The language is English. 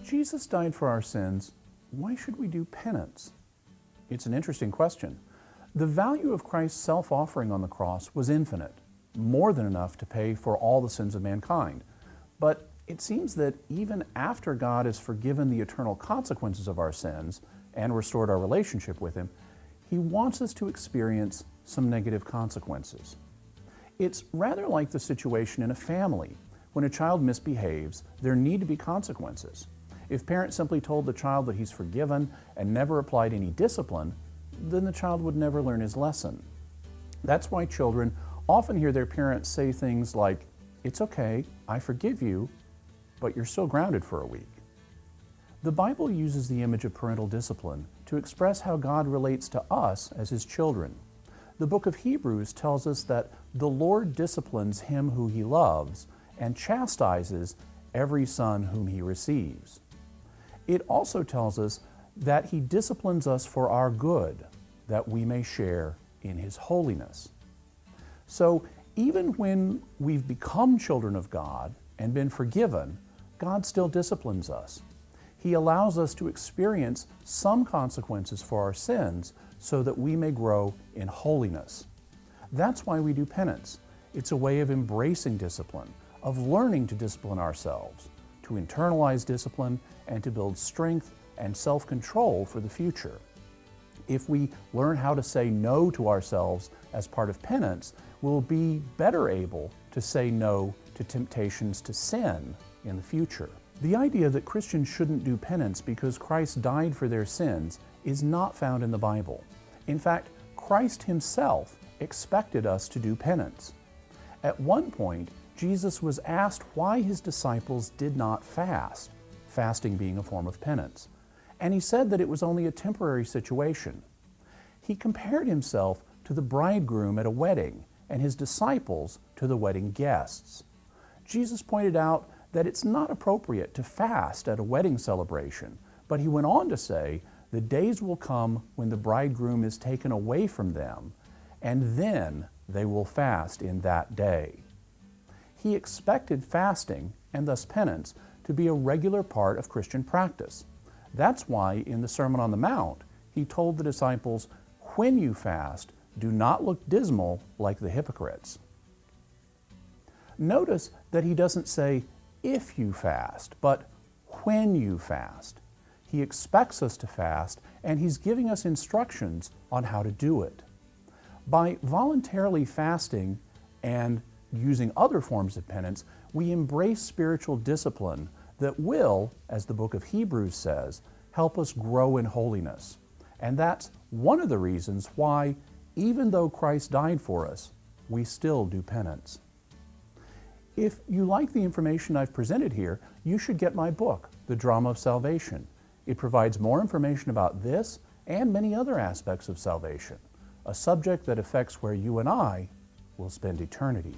Jesus died for our sins, why should we do penance? It's an interesting question. The value of Christ's self-offering on the cross was infinite, more than enough to pay for all the sins of mankind. But it seems that even after God has forgiven the eternal consequences of our sins and restored our relationship with Him, He wants us to experience some negative consequences. It's rather like the situation in a family. When a child misbehaves, there need to be consequences. If parents simply told the child that he's forgiven and never applied any discipline, then the child would never learn his lesson. That's why children often hear their parents say things like, "It's okay, I forgive you, but you're still grounded for a week." The Bible uses the image of parental discipline to express how God relates to us as His children. The book of Hebrews tells us that the Lord disciplines him who He loves and chastises every son whom He receives. It also tells us that He disciplines us for our good, that we may share in His holiness. So even when we've become children of God and been forgiven, God still disciplines us. He allows us to experience some consequences for our sins so that we may grow in holiness. That's why we do penance. It's a way of embracing discipline, of learning to discipline ourselves, to internalize discipline, and to build strength and self-control for the future. If we learn how to say no to ourselves as part of penance, we'll be better able to say no to temptations to sin in the future. The idea that Christians shouldn't do penance because Christ died for their sins is not found in the Bible. In fact, Christ Himself expected us to do penance. At one point, Jesus was asked why His disciples did not fast, fasting being a form of penance, and He said that it was only a temporary situation. He compared Himself to the bridegroom at a wedding and His disciples to the wedding guests. Jesus pointed out that it's not appropriate to fast at a wedding celebration, but He went on to say, the days will come when the bridegroom is taken away from them, and then they will fast in that day. He expected fasting, and thus penance, to be a regular part of Christian practice. That's why in the Sermon on the Mount, He told the disciples, when you fast, do not look dismal like the hypocrites. Notice that He doesn't say, if you fast, but when you fast. He expects us to fast, and He's giving us instructions on how to do it. By voluntarily fasting and using other forms of penance, we embrace spiritual discipline that will, as the book of Hebrews says, help us grow in holiness. And that's one of the reasons why, even though Christ died for us, we still do penance. If you like the information I've presented here, you should get my book, The Drama of Salvation. It provides more information about this and many other aspects of salvation, a subject that affects where you and I will spend eternity.